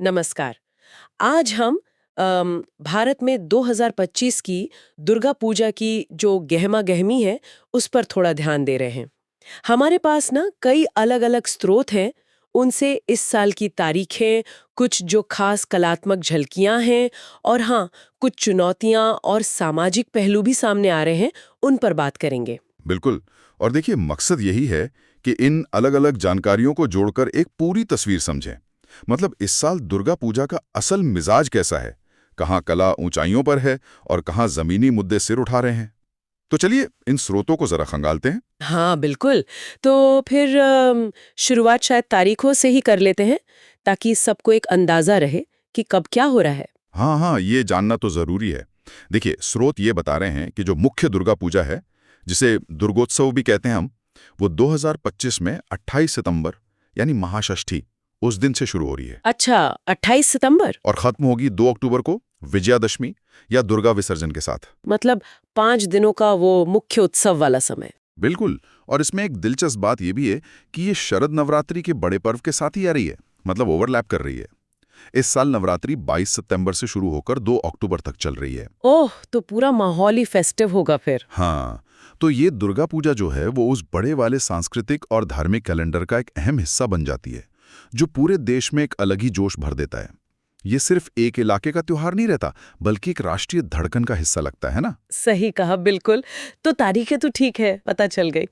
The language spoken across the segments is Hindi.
नमस्कार। आज हम भारत में 2025 की दुर्गा पूजा की जो गहमा गहमी है उस पर थोड़ा ध्यान दे रहे हैं। हमारे पास ना कई अलग-अलग स्रोत हैं, उनसे इस साल की तारीखें, कुछ जो खास कलात्मक झलकियां हैं और हाँ, कुछ चुनौतियां और सामाजिक पहलू भी सामने आ रहे हैं, उन पर बात करेंगे। बिल्कुल। और देखिए, मकसद यही है कि इन अलग-अलग जानकारियों को जोड़कर एक पूरी तस्वीर समझें। मतलब इस साल दुर्गा पूजा का असल मिजाज कैसा है, कहाँ कला ऊंचाइयों पर है और कहाँ जमीनी मुद्दे सिर उठा रहे हैं। तो चलिए इन स्रोतों को जरा खंगालते हैं। हाँ, बिल्कुल। तो फिर शुरुआत शायद तारीखों से ही कर लेते हैं, ताकि सबको एक अंदाज़ा रहे कि कब क्या हो रहा है। हाँ हाँ, ये जानना तो जरूरी है। देखिए, स्रोत ये बता रहे हैं कि जो मुख्य दुर्गा पूजा है, जिसे दुर्गोत्सव भी कहते हैं हम, वो 2025 में 28 सितंबर यानी महाषष्ठी उस दिन से शुरू हो रही है अच्छा, 28 सितंबर? और खत्म होगी 2 अक्टूबर को विजयादशमी या दुर्गा विसर्जन के साथ। मतलब 5 दिनों का वो मुख्य उत्सव वाला समय। बिल्कुल। और इसमें एक दिलचस्प बात यह भी है कि ये शरद नवरात्रि के बड़े पर्व के साथ ही आ रही है, मतलब ओवरलैप कर रही है। इस साल नवरात्रि 22 सितंबर से शुरू होकर 2 अक्टूबर तक चल रही है। ओह! तो पूरा माहौल ही फेस्टिव होगा फिर। हाँ, तो ये दुर्गा पूजा जो है वो उस बड़े वाले सांस्कृतिक और धार्मिक कैलेंडर का एक अहम हिस्सा बन जाती है, जो पूरे देश में एक अलग ही जोश भर देता है। ये सिर्फ एक इलाके का त्योहार नहीं रहता, बल्कि एक राष्ट्रीय धड़कन का हिस्सा लगता है ना। सही कहा, बिल्कुल। तो तारीखें तो ठीक है, पता चल गई।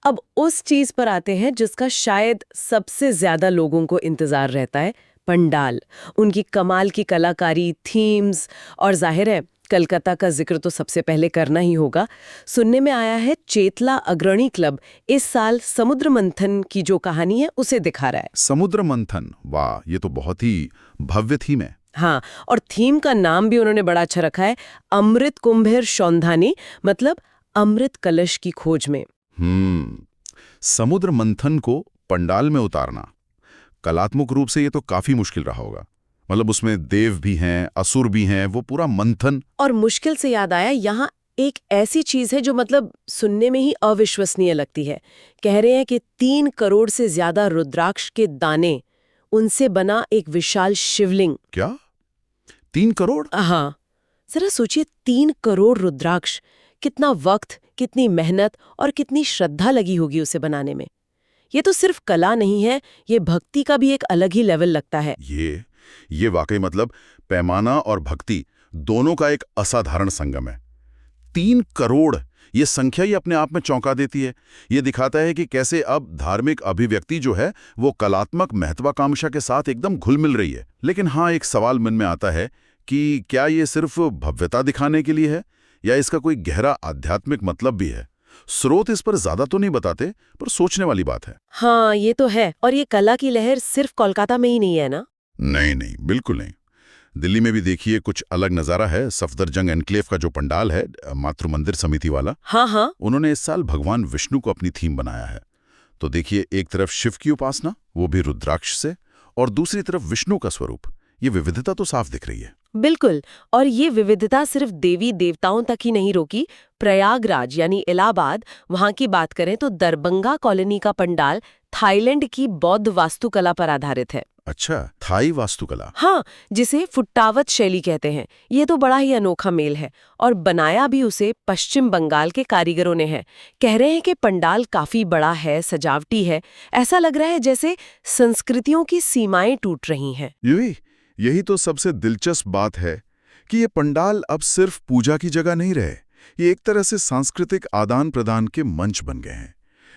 अब उस चीज़ पर आते हैं जिसका शायद सबसे ज़्यादा लोगों को इंतज़ार रहता है, पंडाल। उनकी कमाल की कलाकारी, थीम्स और ज़ाहिर है कलकत्ता का जिक्र तो सबसे पहले करना ही होगा। सुनने में आया है चेतला अग्रणी क्लब इस साल समुद्र मंथन की जो कहानी है उसे दिखा रहा है। समुद्र मंथन, वाह, ये तो बहुत ही भव्य थीम है। हाँ, और थीम का नाम भी उन्होंने बड़ा अच्छा रखा है, अमृत कुंभेर शौंधानी, मतलब अमृत कलश की खोज में। समुद्र मंथन को पंडाल में उतारना कलात्मक रूप से ये तो काफी मुश्किल रहा होगा। मतलब उसमें देव भी हैं, असुर भी हैं, वो पूरा मंथन। और मुश्किल से याद आया, यहाँ एक ऐसी चीज है जो मतलब सुनने में ही अविश्वसनीय लगती है। कह रहे हैं कि 3 करोड़ से ज्यादा रुद्राक्ष के दाने, उनसे बना एक विशाल शिवलिंग। क्या 3 करोड़? हाँ, जरा सोचिए, 3 करोड़ रुद्राक्ष, कितना वक्त, कितनी मेहनत और कितनी श्रद्धा लगी होगी उसे बनाने में। ये तो सिर्फ कला नहीं है, ये भक्ति का भी एक अलग ही लेवल लगता है। ये वाकई मतलब पैमाना और भक्ति दोनों का एक असाधारण संगम है। 3 करोड़, ये संख्या ही अपने आप में चौंका देती है। ये दिखाता है कि कैसे अब धार्मिक अभिव्यक्ति जो है वो कलात्मक महत्वाकांक्षा के साथ एकदम घुल मिल रही है। लेकिन हाँ, एक सवाल मन में आता है कि क्या ये सिर्फ भव्यता दिखाने के लिए है या इसका कोई गहरा आध्यात्मिक मतलब भी है। स्रोत इस पर ज्यादा तो नहीं बताते, पर सोचने वाली बात है। हाँ, ये तो है। और ये कला की लहर सिर्फ कोलकाता में ही नहीं है ना? नहीं नहीं, बिल्कुल नहीं। दिल्ली में भी देखिए कुछ अलग नज़ारा है। सफदरजंग एनक्लेव का जो पंडाल है, मातृ मंदिर समिति वाला, हाँ हाँ। उन्होंने इस साल भगवान विष्णु को अपनी थीम बनाया है। तो देखिए, एक तरफ शिव की उपासना, वो भी रुद्राक्ष से, और दूसरी तरफ विष्णु का स्वरूप। ये विविधता तो साफ दिख रही है। बिल्कुल। और ये विविधता सिर्फ देवी देवताओं तक ही नहीं रोकी। प्रयागराज यानी इलाहाबाद, वहां की बात करें तो दरभंगा कॉलोनी का पंडाल थाईलैंड की बौद्ध वास्तुकला पर आधारित है। अच्छा, थाई वास्तुकला। हाँ, जिसे फुट्टावत शैली कहते हैं। ये तो बड़ा ही अनोखा मेल है, और बनाया भी उसे पश्चिम बंगाल के कारीगरों ने है। कह रहे हैं कि पंडाल काफी बड़ा है, सजावटी है, ऐसा लग रहा है जैसे संस्कृतियों की सीमाएं टूट रही हैं। यही तो सबसे दिलचस्प बात है कि ये पंडाल अब सिर्फ पूजा की जगह नहीं रहे, ये एक तरह से सांस्कृतिक आदान प्रदान के मंच बन गए हैं।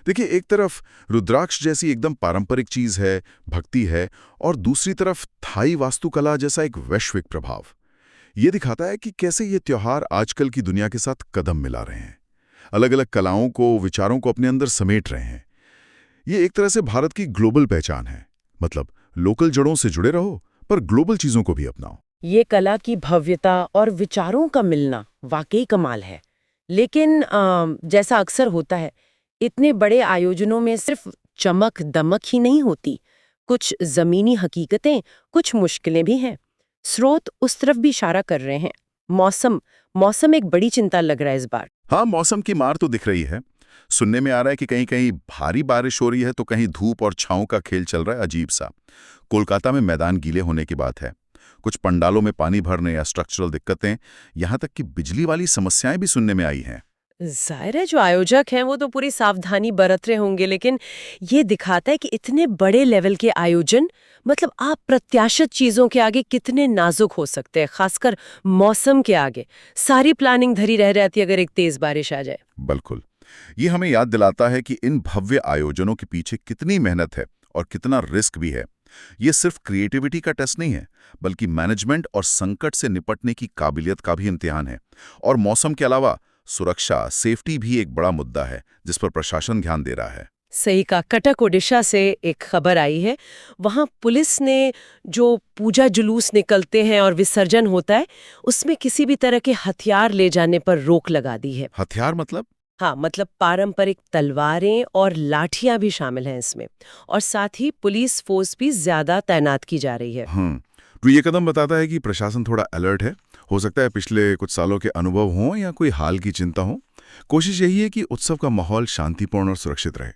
देखिए, एक तरफ रुद्राक्ष जैसी एकदम पारंपरिक चीज है, भक्ति है, और दूसरी तरफ थाई वास्तुकला जैसा एक वैश्विक प्रभाव। ये दिखाता है कि कैसे ये त्योहार आजकल की दुनिया के साथ कदम मिला रहे हैं, अलग अलग कलाओं को, विचारों को अपने अंदर समेट रहे हैं। ये एक तरह से भारत की ग्लोबल पहचान है। मतलब लोकल जड़ों से जुड़े रहो, पर ग्लोबल चीजों को भी अपनाओ। ये कला की भव्यता और विचारों का मिलना वाकई कमाल है। लेकिन जैसा अक्सर होता है, इतने बड़े आयोजनों में सिर्फ चमक दमक ही नहीं होती, कुछ जमीनी हकीकतें, कुछ मुश्किलें भी हैं। स्रोत उस तरफ भी इशारा कर रहे हैं। मौसम एक बड़ी चिंता लग रहा है इस बार। हाँ, मौसम की मार तो दिख रही है। सुनने में आ रहा है कि कहीं कहीं भारी बारिश हो रही है तो कहीं धूप और छांव का खेल चल रहा है, अजीब सा। कोलकाता में मैदान गीले होने की बात है, कुछ पंडालों में पानी भरने या स्ट्रक्चरल दिक्कतें, यहाँ तक कि बिजली वाली समस्याएं भी सुनने में आई हैं। जाहिर है जो आयोजक हैं वो तो पूरी सावधानी बरत रहे होंगे, लेकिन ये दिखाता है कि इतने बड़े लेवल के आयोजन मतलब अप्रत्याशित चीजों के आगे कितने नाजुक हो सकते हैं, खासकर मौसम के आगे। सारी प्लानिंग धरी रह जाती अगर एक तेज बारिश आ जाए। बिल्कुल। ये हमें याद दिलाता है कि इन भव्य आयोजनों के पीछे कितनी मेहनत है और कितना रिस्क भी है। ये सिर्फ क्रिएटिविटी का टेस्ट नहीं है, बल्कि मैनेजमेंट और संकट से निपटने की काबिलियत का भी इम्तिहान है। और मौसम के अलावा सुरक्षा, सेफ्टी भी एक बड़ा मुद्दा है जिस पर प्रशासन ध्यान दे रहा है। सही का। कटक ओडिशा से एक खबर आई है, वहां पुलिस ने जो पूजा जुलूस निकलते हैं और विसर्जन होता है उसमें किसी भी तरह के हथियार ले जाने पर रोक लगा दी है। हथियार मतलब? हाँ, मतलब पारंपरिक तलवारें और लाठियां भी शामिल हैं इसमें, और साथ ही पुलिस फोर्स भी ज्यादा तैनात की जा रही है। तो ये कदम बताता है कि प्रशासन थोड़ा अलर्ट है। हो सकता है पिछले कुछ सालों के अनुभव हों या कोई हाल की चिंता हो। कोशिश यही है कि उत्सव का माहौल शांतिपूर्ण और सुरक्षित रहे,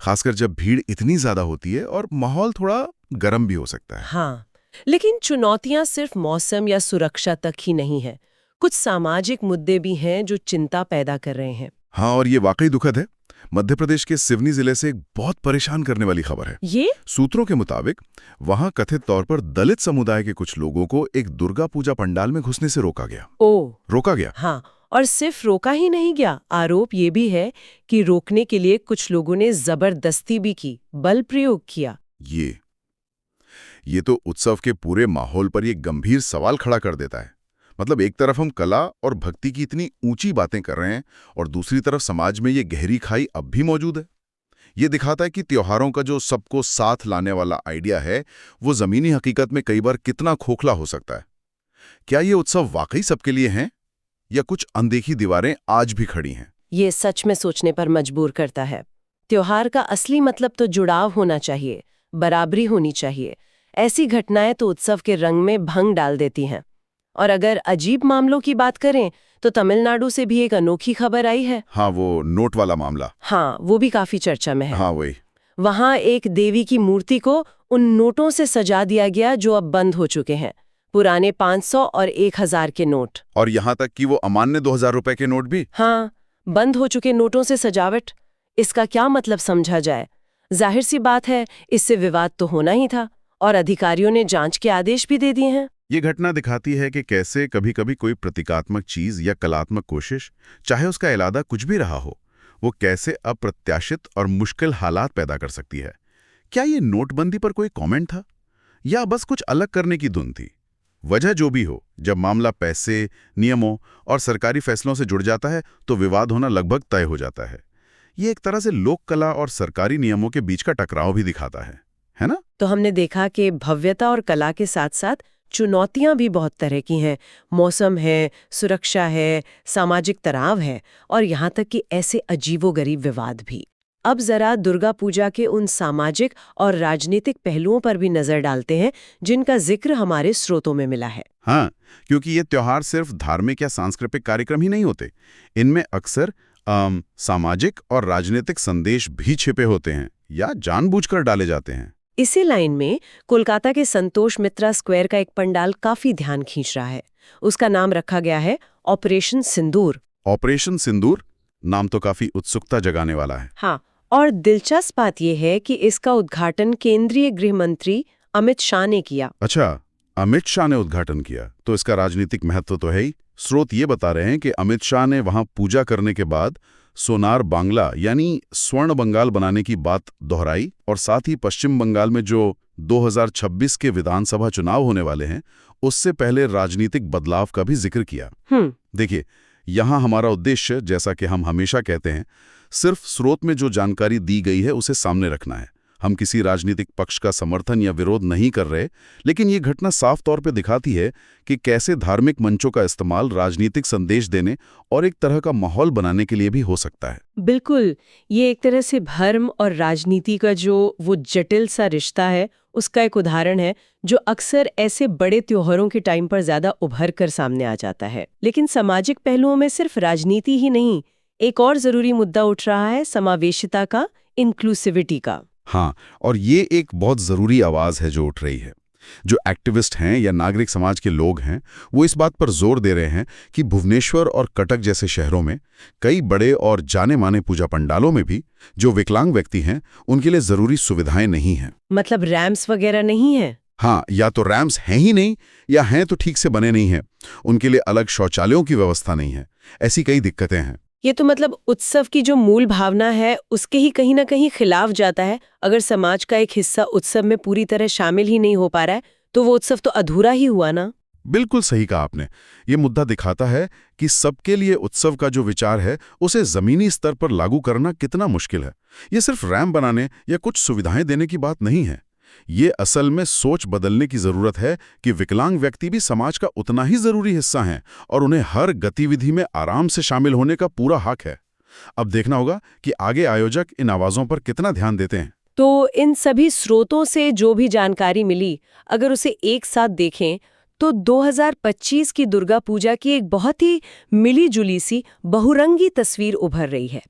खासकर जब भीड़ इतनी ज्यादा होती है और माहौल थोड़ा गर्म भी हो सकता है। हाँ, लेकिन चुनौतियां सिर्फ मौसम या सुरक्षा तक ही नहीं है। कुछ सामाजिक मुद्दे भी हैं जो चिंता पैदा कर रहे हैं। हाँ, और ये वाकई दुखद है। मध्य प्रदेश के सिवनी जिले से एक बहुत परेशान करने वाली खबर है। ये सूत्रों के मुताबिक वहां कथित तौर पर दलित समुदाय के कुछ लोगों को एक दुर्गा पूजा पंडाल में घुसने से रोका गया। हाँ, और सिर्फ रोका ही नहीं गया, आरोप ये भी है कि रोकने के लिए कुछ लोगों ने जबरदस्ती भी की, बल प्रयोग किया। ये तो उत्सव के पूरे माहौल पर एक गंभीर सवाल खड़ा कर देता है। मतलब एक तरफ हम कला और भक्ति की इतनी ऊंची बातें कर रहे हैं और दूसरी तरफ समाज में ये गहरी खाई अब भी मौजूद है। ये दिखाता है कि त्योहारों का जो सबको साथ लाने वाला आइडिया है वो जमीनी हकीकत में कई बार कितना खोखला हो सकता है। क्या ये उत्सव वाकई सबके लिए हैं या कुछ अनदेखी दीवारें आज भी खड़ी हैं? ये सच में सोचने पर मजबूर करता है। त्योहार का असली मतलब तो जुड़ाव होना चाहिए, बराबरी होनी चाहिए। ऐसी घटनाएं तो उत्सव के रंग में भंग डाल देती हैं। और अगर अजीब मामलों की बात करें तो तमिलनाडु से भी एक अनोखी खबर आई है। हाँ, वो नोट वाला मामला। हाँ, वो भी काफी चर्चा में है। हाँ, वही। वहां एक देवी की मूर्ति को उन नोटों से सजा दिया गया जो अब बंद हो चुके हैं, पुराने 500 और 1000 के नोट। और यहाँ तक कि वो अमान्य 2000 रुपए के नोट भी। हाँ, बंद हो चुके नोटों से सजावट। इसका क्या मतलब समझा जाए? जाहिर सी बात है, इससे विवाद तो होना ही था और अधिकारियों ने जांच के आदेश भी दे दिए हैं। ये घटना दिखाती है कि कैसे कभी-कभी कोई प्रतीकात्मक चीज या कलात्मक कोशिश, चाहे उसका इरादा कुछ भी रहा हो, वो कैसे अप्रत्याशित और मुश्किल हालात पैदा कर सकती है। क्या ये नोटबंदी पर कोई कमेंट था या बस कुछ अलग करने की धुन थी? वजह जो भी हो, जब मामला पैसे, नियमों और सरकारी फैसलों से जुड़ जाता है तो विवाद होना लगभग तय हो जाता है। ये एक तरह से लोक कला और सरकारी नियमों के बीच का टकराव भी दिखाता है ना? तो हमने देखा कि भव्यता और कला के साथ साथ चुनौतियां भी बहुत तरह की हैं। मौसम है, सुरक्षा है, सामाजिक तनाव है और यहाँ तक कि ऐसे अजीबोगरीब विवाद भी। अब जरा दुर्गा पूजा के उन सामाजिक और राजनीतिक पहलुओं पर भी नजर डालते हैं जिनका जिक्र हमारे स्रोतों में मिला है। हाँ, क्योंकि ये त्योहार सिर्फ धार्मिक या सांस्कृतिक कार्यक्रम ही नहीं होते। इनमें अक्सर सामाजिक और राजनीतिक संदेश भी छिपे होते हैं या जानबूझकर डाले जाते हैं। इसी लाइन में कोलकाता के संतोष मित्रा स्क्वायर का एक पंडाल काफी ध्यान खींच रहा है। उसका नाम रखा गया है ऑपरेशन सिंदूर। ऑपरेशन सिंदूर नाम तो काफी उत्सुकता जगाने वाला है। हाँ, और दिलचस्प बात यह है कि इसका उद्घाटन केंद्रीय गृह मंत्री अमित शाह ने किया। अच्छा, अमित शाह ने उद्घाटन किया तो इसका राजनीतिक महत्व तो है ही। स्रोत ये बता रहे हैं कि अमित शाह ने वहां पूजा करने के बाद सोनार बांग्ला यानी स्वर्ण बंगाल बनाने की बात दोहराई और साथ ही पश्चिम बंगाल में जो 2026 के विधानसभा चुनाव होने वाले हैं उससे पहले राजनीतिक बदलाव का भी जिक्र किया। देखिए, यहाँ हमारा उद्देश्य, जैसा कि हम हमेशा कहते हैं, सिर्फ स्रोत में जो जानकारी दी गई है उसे सामने रखना है। हम किसी राजनीतिक पक्ष का समर्थन या विरोध नहीं कर रहे, लेकिन ये घटना साफ तौर पे दिखाती है कि कैसे धार्मिक मंचों का इस्तेमाल राजनीतिक संदेश देने और एक तरह का माहौल बनाने के लिए भी हो सकता है। बिल्कुल, ये एक तरह से धर्म और राजनीति का जो वो जटिल सा रिश्ता है उसका एक उदाहरण है जो अक्सर ऐसे बड़े त्योहारों के टाइम पर ज्यादा उभर कर सामने आ जाता है। लेकिन सामाजिक पहलुओं में सिर्फ राजनीति ही नहीं, एक और जरूरी मुद्दा उठ रहा है समावेशिता का, इंक्लूसिविटी का। हाँ, और ये एक बहुत ज़रूरी आवाज़ है जो उठ रही है। जो एक्टिविस्ट हैं या नागरिक समाज के लोग हैं, वो इस बात पर जोर दे रहे हैं कि भुवनेश्वर और कटक जैसे शहरों में कई बड़े और जाने-माने पूजा पंडालों में भी जो विकलांग व्यक्ति हैं, उनके लिए ज़रूरी सुविधाएं नहीं हैं। मतलब रैम्प्स वगैरह नहीं है? हाँ, या तो रैम्प्स हैं ही नहीं, या हैं तो ठीक से बने नहीं हैं। उनके लिए अलग शौचालयों की व्यवस्था नहीं है। ऐसी कई दिक्कतें हैं। ये तो मतलब उत्सव की जो मूल भावना है उसके ही कहीं ना कहीं खिलाफ जाता है। अगर समाज का एक हिस्सा उत्सव में पूरी तरह शामिल ही नहीं हो पा रहा है तो वो उत्सव तो अधूरा ही हुआ ना। बिल्कुल सही कहा आपने। ये मुद्दा दिखाता है कि सबके लिए उत्सव का जो विचार है, उसे जमीनी स्तर पर लागू करना कितना मुश्किल है। ये सिर्फ रैम्प बनाने या कुछ सुविधाएं देने की बात नहीं है। ये असल में सोच बदलने की जरूरत है कि विकलांग व्यक्ति भी समाज का उतना ही जरूरी हिस्सा हैं और उन्हें हर गतिविधि में आराम से शामिल होने का पूरा हक है। अब देखना होगा कि आगे आयोजक इन आवाजों पर कितना ध्यान देते हैं। तो इन सभी स्रोतों से जो भी जानकारी मिली, अगर उसे एक साथ देखें तो 2025 की दुर्गा पूजा की एक बहुत ही मिली-जुली सी बहुरंगी तस्वीर उभर रही है।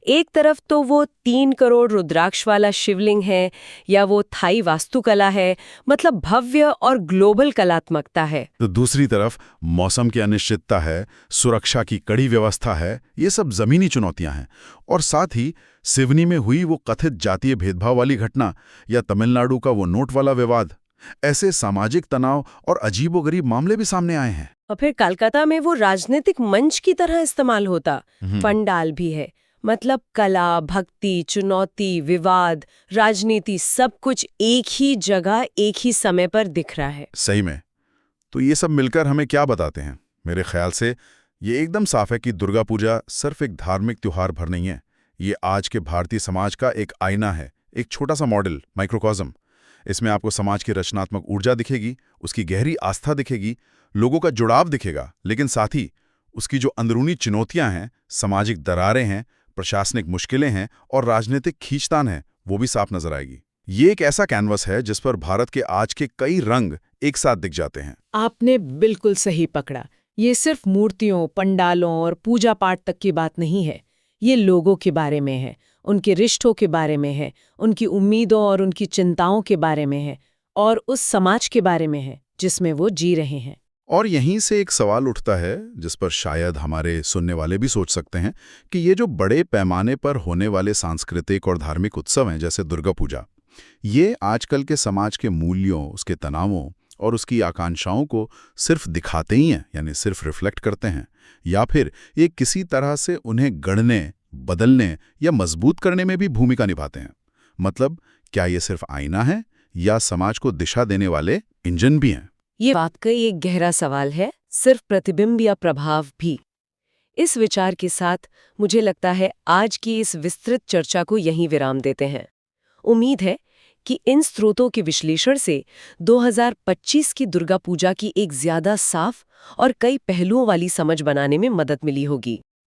एक तरफ तो वो 3 करोड़ रुद्राक्ष वाला शिवलिंग है, या वो थाई वास्तुकला है, मतलब भव्य और ग्लोबल कलात्मकता है। तो दूसरी तरफ मौसम की अनिश्चितता है, सुरक्षा की कड़ी व्यवस्था है, ये सब जमीनी चुनौतियां हैं। और साथ ही सिवनी में हुई वो कथित जातीय भेदभाव वाली घटना, या तमिलनाडु का वो नोट वाला विवाद, ऐसे सामाजिक तनाव और अजीबोगरीब मामले भी सामने आए हैं। और फिर कोलकाता में वो राजनीतिक मंच की तरह इस्तेमाल होता, पंडाल भी है। मतलब कला, भक्ति, चुनौती, विवाद, राजनीति, सब कुछ एक ही जगह एक ही समय पर दिख रहा है। सही में। तो ये सब मिलकर हमें क्या बताते हैं? मेरे ख्याल से ये एकदम साफ है कि दुर्गा पूजा सिर्फ एक धार्मिक त्योहार भर नहीं है। ये आज के भारतीय समाज का एक आईना है, एक छोटा सा मॉडल, माइक्रोकॉज्म। इसमें आपको समाज की रचनात्मक ऊर्जा दिखेगी, उसकी गहरी आस्था दिखेगी, लोगों का जुड़ाव दिखेगा, लेकिन साथ ही उसकी जो अंदरूनी चुनौतियां हैं, सामाजिक दरारें हैं, प्रशासनिक मुश्किलें हैं और राजनीतिक खींचतान है, वो भी साफ नजर आएगी। ये एक ऐसा कैनवस है जिस पर भारत के आज के कई रंग एक साथ दिख जाते हैं। आपने बिल्कुल सही पकड़ा। ये सिर्फ मूर्तियों, पंडालों और पूजा पाठ तक की बात नहीं है। ये लोगों के बारे में है, उनके रिश्तों के बारे में है, उनकी उम्मीदों और उनकी चिंताओं के बारे में है, और उस समाज के बारे में है जिसमें वो जी रहे हैं। और यहीं से एक सवाल उठता है जिस पर शायद हमारे सुनने वाले भी सोच सकते हैं कि ये जो बड़े पैमाने पर होने वाले सांस्कृतिक और धार्मिक उत्सव हैं जैसे दुर्गा पूजा, ये आजकल के समाज के मूल्यों, उसके तनावों और उसकी आकांक्षाओं को सिर्फ दिखाते ही हैं, यानी सिर्फ रिफ्लेक्ट करते हैं, या फिर ये किसी तरह से उन्हें गढ़ने, बदलने या मजबूत करने में भी भूमिका निभाते हैं? मतलब क्या ये सिर्फ आईना है या समाज को दिशा देने वाले इंजन भी हैं? ये वाकई एक गहरा सवाल है, सिर्फ प्रतिबिंब या प्रभाव भी। इस विचार के साथ मुझे लगता है आज की इस विस्तृत चर्चा को यहीं विराम देते हैं। उम्मीद है कि इन स्रोतों के विश्लेषण से 2025 की दुर्गा पूजा की एक ज्यादा साफ और कई पहलुओं वाली समझ बनाने में मदद मिली होगी।